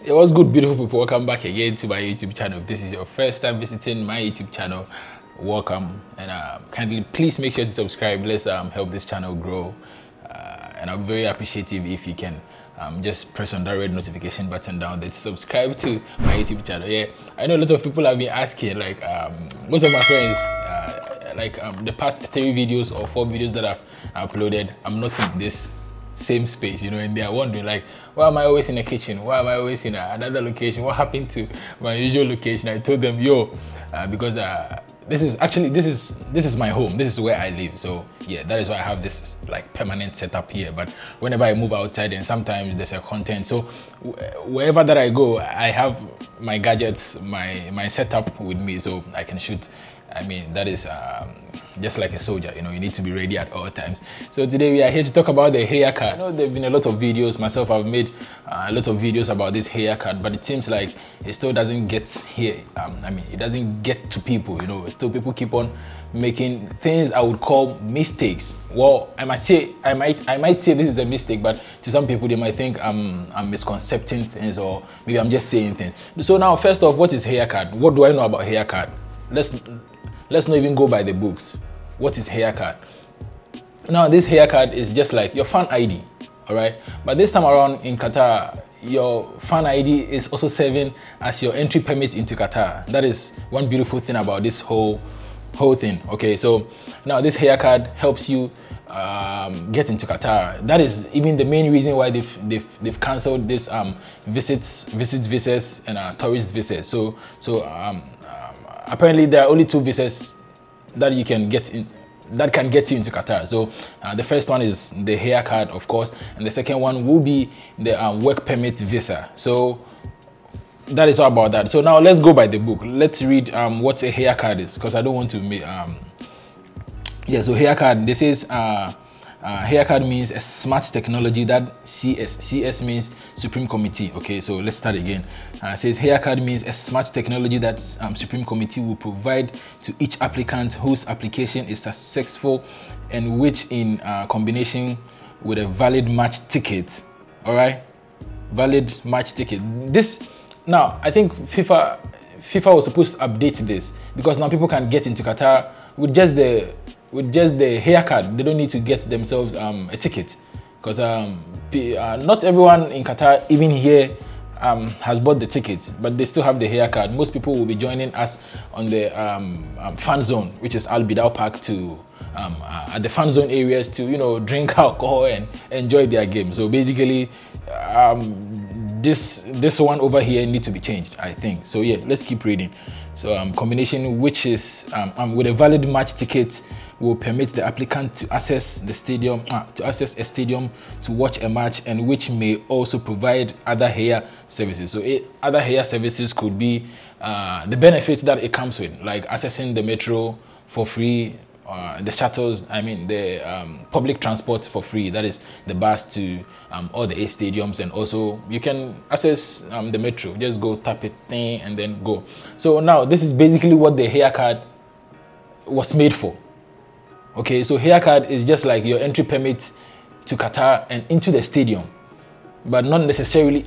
It was good, beautiful people. Welcome back again to my YouTube channel. If this is your first time visiting my YouTube channel, welcome, and kindly please make sure to subscribe. Let's help this channel grow, and I'm very appreciative if you can just press on that red notification button down there to subscribe to my YouTube channel. Yeah, I know a lot of people have been asking, like most of my friends, the past 3 videos or 4 videos that I've uploaded, I'm not in this same space, you know, and they are wondering, like, why am I always in the kitchen? Why am I always in another location? What happened to my usual location? I told them, yo, because this is my home. This is where I live. So yeah, that is why I have this like permanent setup here. But whenever I move outside, and sometimes there's a content, so wherever that I go, I have my gadgets, my setup with me, so I can shoot. I mean, that is just like a soldier, you know, you need to be ready at all times. So today we are here to talk about the Hayya Card. I know there have been a lot of videos, myself I've made a lot of videos about this Hayya Card, but it seems like it still doesn't get here. I mean, it doesn't get to people, you know. Still people keep on making things I would call mistakes. Well, I might say this is a mistake, but to some people they might think I'm misconcepting things, or maybe I'm just saying things. So now, first off, what is Hayya Card? What do I know about Hayya Card? Let's not even go by the books. What is Hayya Card? Now, this Hayya Card is just like your fan ID, all right? But this time around in Qatar, your fan ID is also serving as your entry permit into Qatar. That is one beautiful thing about this whole thing. Okay, so now this Hayya Card helps you get into Qatar. That is even the main reason why they've cancelled this visas and tourist visas. So apparently there are only 2 visas that you can get in, that can get you into Qatar. So the first one is the Hayya Card, of course, and the second one will be the work permit visa. So that is all about that. So now let's go by the book. Let's read what a Hayya Card is, because I don't want to make yeah. So Hayya Card, this is Hayya Card means a smart technology that CS means Supreme Committee. Okay, so let's start again. It says Hayya Card means a smart technology that Supreme Committee will provide to each applicant whose application is successful, and which in combination with a valid match ticket. All right, valid match ticket. This now, I think FIFA was supposed to update this, because now people can get into Qatar with just the Hayya Card. They don't need to get themselves a ticket, because not everyone in Qatar, even here, has bought the tickets, but they still have the Hayya Card. Most people will be joining us on the fan zone, which is Al Bidal Park, to at the fan zone areas to, you know, drink alcohol and enjoy their game. So basically this one over here needs to be changed, I think. So yeah, let's keep reading. So combination which is with a valid match ticket will permit the applicant to access the stadium, a stadium to watch a match, and which may also provide other Hayya services. So other Hayya services could be the benefits that it comes with, like accessing the metro for free, the shuttles, I mean the public transport for free, that is the bus to all the 8 stadiums, and also you can access the metro, just go tap it and then go. So now this is basically what the Hayya Card was made for. Okay, so Hayya Card is just like your entry permit to Qatar and into the stadium, but not necessarily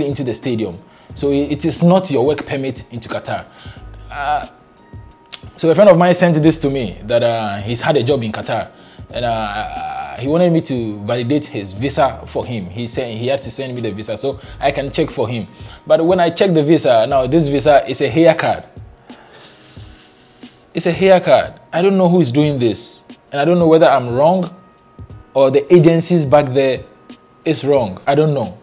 into the stadium. So it is not your work permit into Qatar. So a friend of mine sent this to me, that he's had a job in Qatar, and he wanted me to validate his visa for him. He said he had to send me the visa so I can check for him. But when I check the visa, now this visa is a Hayya Card. It's a Hayya Card. I don't know who is doing this, and I don't know whether I'm wrong or the agencies back there is wrong. I don't know.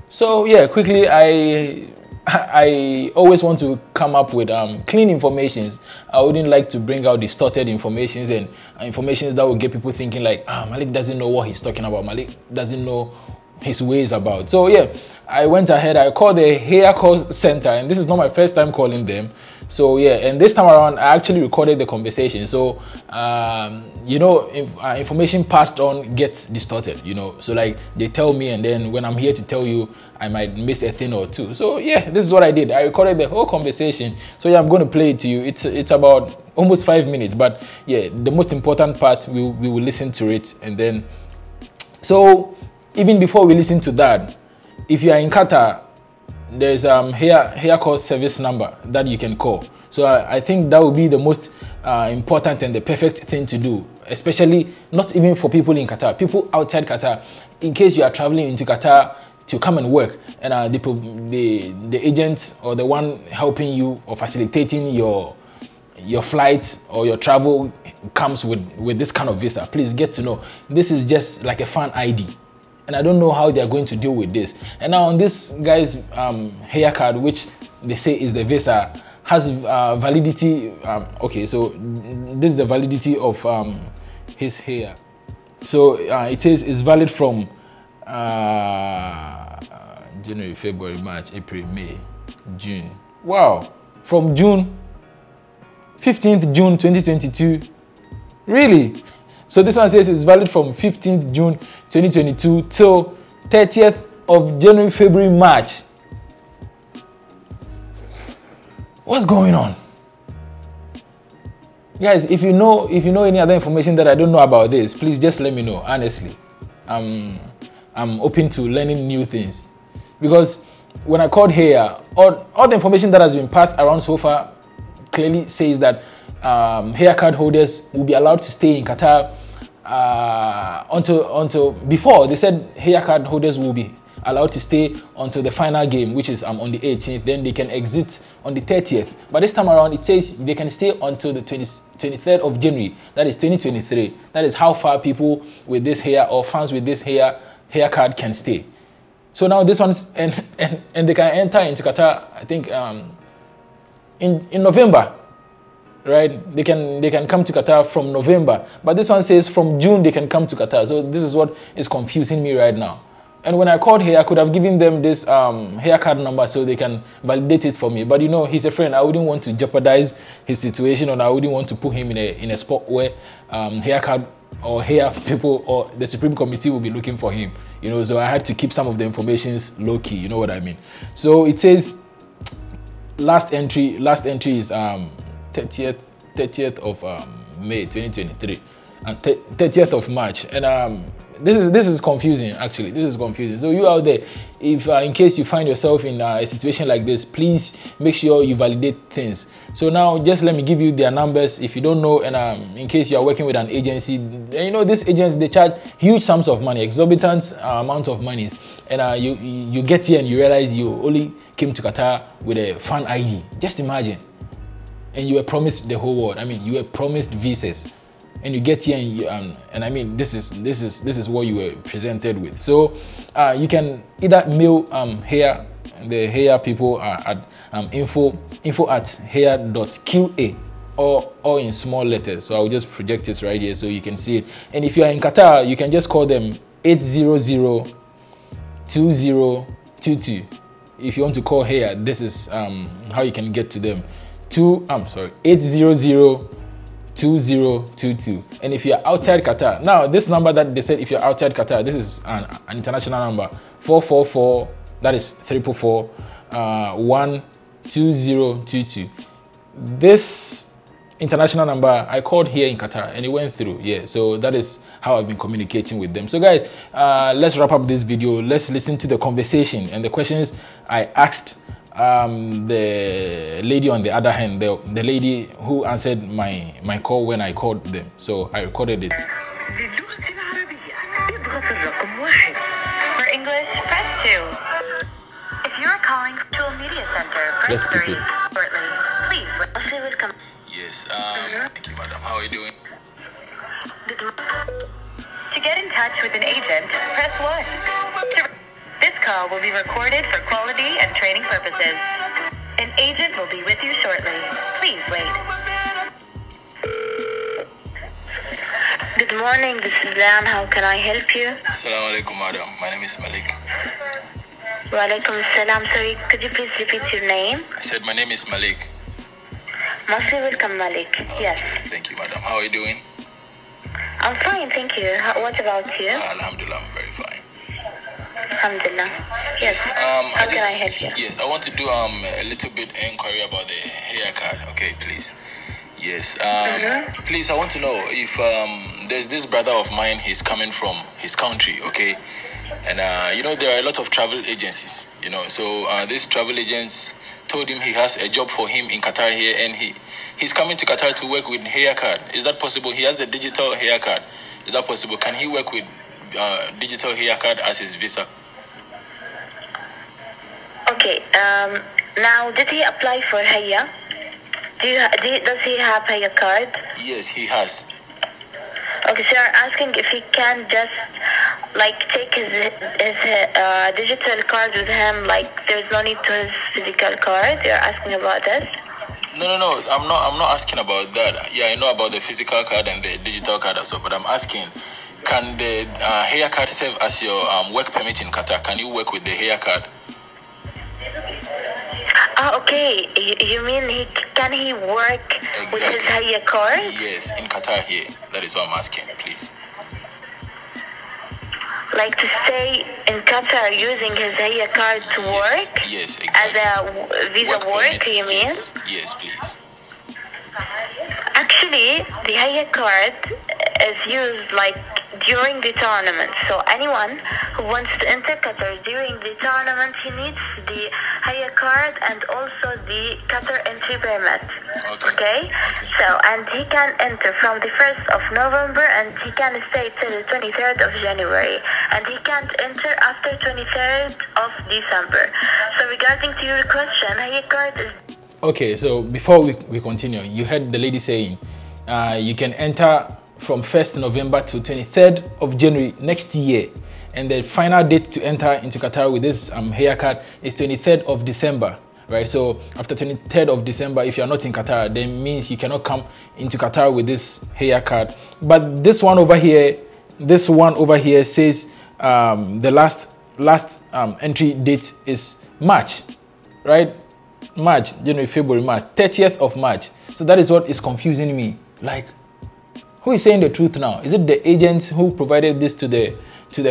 So yeah, quickly, I always want to come up with clean informations. I wouldn't like to bring out distorted informations and informations that will get people thinking like, Malik doesn't know what he's talking about. Malik doesn't know his ways about. So yeah, I went ahead, I called the Hayya Call Center, and this is not my first time calling them. So yeah, and this time around I actually recorded the conversation. So you know, information passed on gets distorted, you know. So like they tell me, and then when I'm here to tell you, I might miss a thing or two. So yeah, this is what I did. I recorded the whole conversation. So yeah, I'm going to play it to you. It's about almost 5 minutes, but yeah, the most important part, we will listen to it, and then so even before we listen to that, if you are in Qatar, there's Hayya Card service number that you can call. So I think that would be the most important and the perfect thing to do, especially not even for people in Qatar, people outside Qatar. In case you are traveling into Qatar to come and work, and the agent or the one helping you or facilitating your flight or your travel comes with this kind of visa, please get to know this is just like a fan ID. And I don't know how they are going to deal with this. And now on this guy's Hayya Card, which they say is the visa, has validity. Okay, so this is the validity of his Hayya. So it says it's valid from January, February, March, April, May, June. Wow, from June 15th June 2022. Really? So this one says it's valid from 15th June 2022 till 30th of January, February, March. What's going on? Guys, if you know any other information that I don't know about this, please just let me know. Honestly, I'm open to learning new things, because when I called here, all the information that has been passed around so far clearly says that Hayya Card holders will be allowed to stay in Qatar until before they said Hayya Card holders will be allowed to stay until the final game, which is on the 18th. Then they can exit on the 30th. But this time around, it says they can stay until the 23rd of January. That is 2023. That is how far people with this Hayya or fans with this Hayya Card can stay. So now this one's and they can enter into Qatar, I think in November. Right, they can come to Qatar from November, but this one says from June they can come to Qatar. So this is what is confusing me right now. And when I called here, I could have given them this Hayya Card number so they can validate it for me. But you know, he's a friend. I wouldn't want to jeopardize his situation, or I wouldn't want to put him in a spot where Hayya Card or Hayya people or the Supreme Committee will be looking for him. You know, so I had to keep some of the information low key. You know what I mean? So it says last entry is 30th of May 2023 and 30th of March, and this is confusing. Actually, this is confusing. So you out there, if in case you find yourself in a situation like this, please make sure you validate things. So now just let me give you their numbers if you don't know, and in case you are working with an agency, and you know these agents, they charge huge sums of money, exorbitant amount of money, and you get here and you realize you only came to Qatar with a fan ID. Just imagine. And you were promised the whole world. I mean, you were promised visas, and you get here and I mean, this is what you were presented with. So you can either mail Hayya, the Hayya people at info@hayya.qa or in small letters. So I'll just project it right here so you can see it. And if you are in Qatar, you can just call them 800-2022. If you want to call Hayya, this is how you can get to them. 800-2022. And if you're outside Qatar, now this number that they said if you're outside Qatar, this is an international number, 444, that is 444 12022. This international number I called here in Qatar and it went through. Yeah, so that is how I've been communicating with them. So guys, let's wrap up this video. Let's listen to the conversation and the questions I asked the lady on the other hand, the lady who answered my call when I called them. So I recorded it. For English, press 2. If you are calling to a media center, press 3. Shortly, please. Yes. Thank you, madam. How are you doing? To get in touch with an agent, press 1. This call will be recorded for quality and training purposes. An agent will be with you shortly. Please wait. Good morning, this is Lan. How can I help you? Assalamu alaikum, madam. My name is Malik. Wa alaikum salam. Sorry, could you please repeat your name? I said my name is Malik. Most welcome, Malik. Yes. Thank you, madam. How are you doing? I'm fine, thank you. What about you? Alhamdulillah, I'm very fine. Alhamdulillah. Yes. How can I help you? Yes, I want to do a little bit inquiry about the Hayya Card. Okay, please. Yes. Please, I want to know if there's this brother of mine. He's coming from his country. Okay, And you know, there are a lot of travel agencies, you know. So these travel agents told him he has a job for him in Qatar here, and he's coming to Qatar to work with Hayya Card. Is that possible? He has the digital Hayya Card. Is that possible? Can he work with digital Hayya Card as his visa? Okay. Now, did he apply for Hayya? Does he have Hayya Card? Yes, he has. Okay, so you're asking if he can just like take his digital card with him, like there's no need to his physical card. You're asking about this? No. I'm not asking about that. Yeah, I know about the physical card and the digital card as well. But I'm asking, can the Hayya Card serve as your work permit in Qatar? Can you work with the Hayya Card? Okay. You mean can he work with his Hayya Card? Yes, in Qatar here. That is what I'm asking, please. Like to stay in Qatar using his Hayya Card to work? Yes, exactly. As a visa work, you mean? Yes, please. Actually, the Hayya Card is used like during the tournament. So anyone who wants to enter Qatar during the tournament, he needs the Hayya Card and also the Qatar entry permit. Okay? So, and he can enter from the 1st of November and he can stay till the 23rd of January. And he can't enter after 23rd of December. So regarding to your question, Hayya Card is... Okay, so before we continue, you heard the lady saying you can enter from 1st November to 23rd of January next year, and the final date to enter into Qatar with this Hayya Card is 23rd of December, right? So after 23rd of December, if you're not in Qatar, then means you cannot come into Qatar with this Hayya Card. But this one over here says the last entry date is March, right? March, January, February, March, 30th of March. So that is what is confusing me. Like, who is saying the truth now? Is it the agents who provided this to the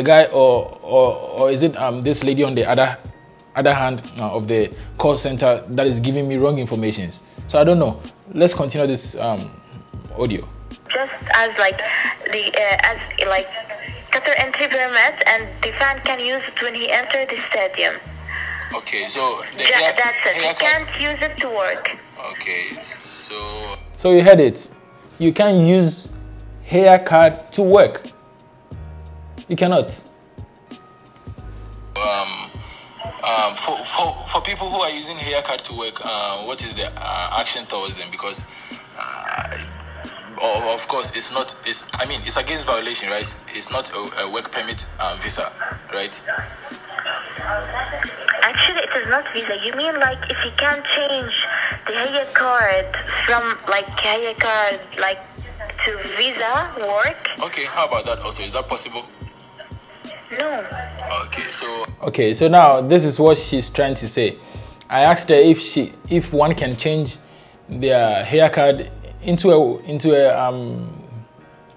guy, or is it this lady on the other hand of the call center that is giving me wrong information? So I don't know. Let's continue this audio. Just as like the Qatar entry permit, and the fan can use it when he enters the stadium. Okay, so that's it. He can't use it to work. Okay, so you heard it. You can use Hayya Card to work. You cannot. For people who are using Hayya Card to work, what is the action towards them? Because of course it's against violation, right? It's not a work permit visa, right? Actually, it is not visa. You mean like if you can change the Hayya Card from like Hayya Card like to visa work? Okay, how about that also? Is that possible? No. Okay, so now this is what she's trying to say. I asked her if one can change their Hayya Card into a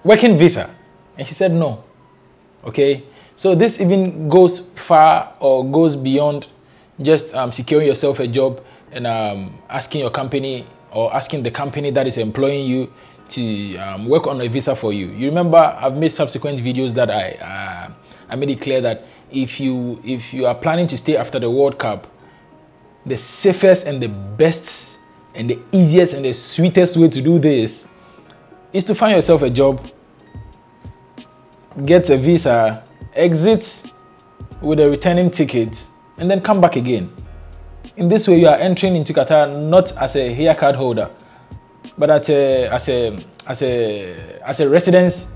working visa, and she said no. Okay, so this even goes far or goes beyond just securing yourself a job and asking your company or asking the company that is employing you to work on a visa for you. You remember I've made subsequent videos that I made it clear that if you are planning to stay after the World Cup, the safest and the best and the easiest and the sweetest way to do this is to find yourself a job, get a visa, exit with a returning ticket, and then come back again. In this way, you are entering into Qatar not as a Hayya Card holder, but as a residence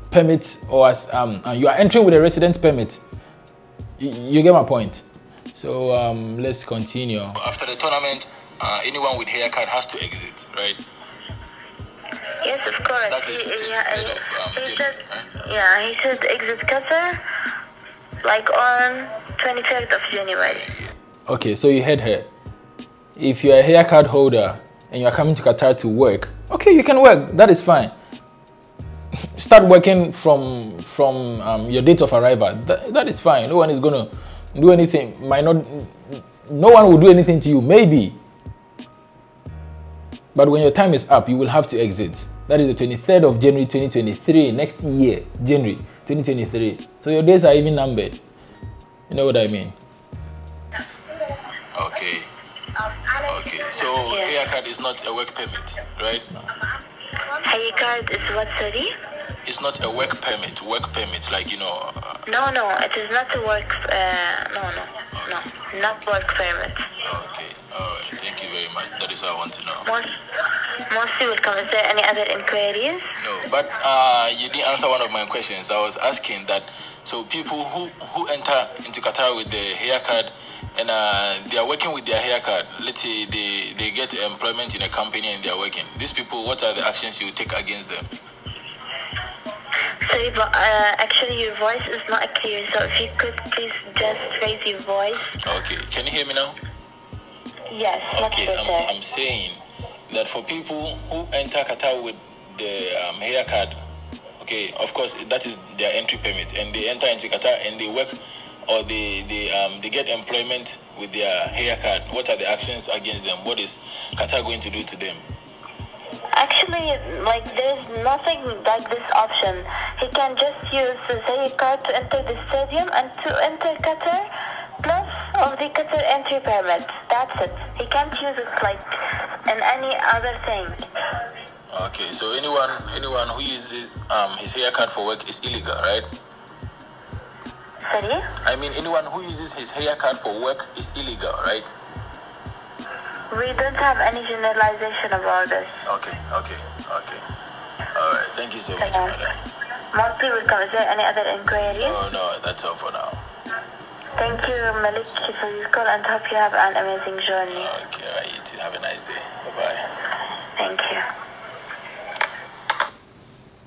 permit, or as you are entering with a residence permit. You get my point. So let's continue. After the tournament, anyone with Hayya Card has to exit, right? Yes, of course. That is he should exit Qatar like on 23rd of January. Okay, so you heard her. If you're a Hayya Card holder and you're coming to Qatar to work, okay, you can work. That is fine. Start working from your date of arrival. That is fine. No one is gonna do anything. No one will do anything to you. Maybe. But when your time is up, you will have to exit. That is the 23rd of January 2023, next year, January 2023. So your days are even numbered. You know what I mean? Okay. Okay. So Hayya Card is not a work permit, right? Hayya Card is what, sorry? It's not a work permit. Work permit, like, you know. No, it is not a work. No, not work permit. Okay. All right. Thank you very much. That is what I want to know. Mostly welcome. Is there any other inquiries? No, but you didn't answer one of my questions. I was asking that. So people who enter into Qatar with the Hayya Card and they are working with their Hayya Card. Let's say they get employment in a company and they are working. These people, what are the actions you take against them? Sorry, but actually your voice is not clear. So if you could please just raise your voice. Okay, can you hear me now? Yes. Okay, I'm saying that for people who enter Qatar with the Hayya Card, okay, of course that is their entry permit, and they enter into Qatar and they work or they get employment with their Hayya Card. What are the actions against them? What is Qatar going to do to them? Actually, like, there's nothing like this option. He can just use his Hayya Card to enter the stadium and to enter Qatar, plus of the Qatar entry permit. That's it. He can't use it like in any other thing. Okay, so anyone who uses his Hayya Card for work is illegal, right? Sorry? I mean, anyone who uses his Hayya Card for work is illegal, right? We don't have any generalization about this. Okay. All right, thank you so much, madam. Mostly welcome. Is there any other inquiry? No, that's all for now. Thank you, Malik, for your call, and hope you have an amazing journey. Okay, all right, you too. Have a nice day. Bye-bye. Thank you.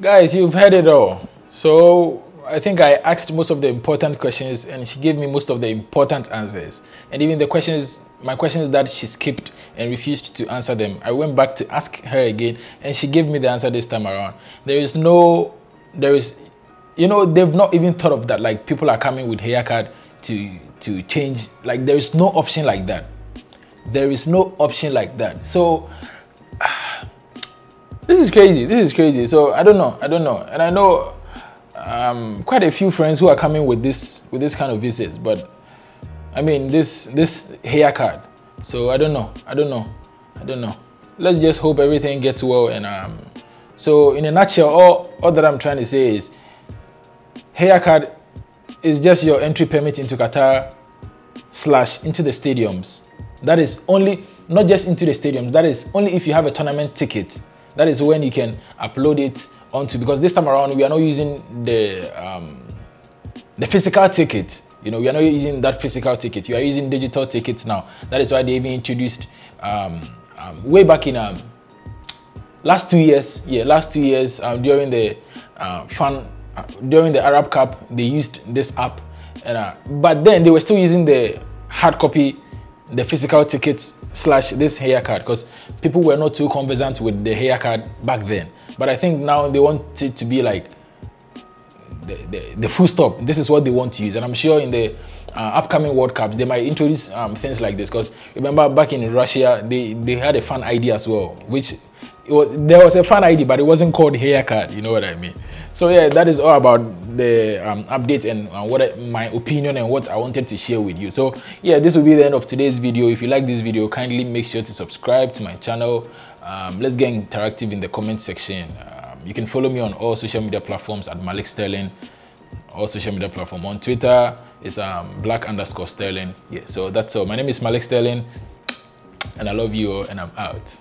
Guys, you've heard it all. So I think I asked most of the important questions and she gave me most of the important answers. And even my questions that she skipped and refused to answer them, I went back to ask her again and she gave me the answer this time around. They've not even thought of that. Like, people are coming with Hayya Card to change. Like, there is no option like that. There is no option like that. So this is crazy. So I don't know. And I know quite a few friends who are coming with this kind of visits, but I mean this Hayya Card. So I don't know. Let's just hope everything gets well. And so in a nutshell, all that I'm trying to say is Hayya Card is just your entry permit into Qatar / into the stadiums. That is only, not just into the stadiums, that is only if you have a tournament ticket. That is when you can upload it onto, because this time around we are not using the physical ticket. You know, we are not using that physical ticket. You are using digital tickets now. That is why they even introduced way back in last 2 years during the during the Arab Cup, they used this app, and but then they were still using the hard copy, the physical tickets / this Hayya Card, because people were not too conversant with the Hayya Card back then. But I think now they want it to be like the full stop. This is what they want to use, and I'm sure in the upcoming World Cups they might introduce things like this. Because remember, back in Russia, they had a fun idea as well, which there was a fun idea, but it wasn't called Hayya Card. You know what I mean? So yeah, that is all about the update and my opinion and what I wanted to share with you. So yeah, this will be the end of today's video. If you like this video, kindly make sure to subscribe to my channel. Let's get interactive in the comment section. You can follow me on all social media platforms at Malik Sterling. All social media platform. On Twitter is black_Sterling. Yeah, so that's all. My name is Malik Sterling, and I love you all, and I'm out.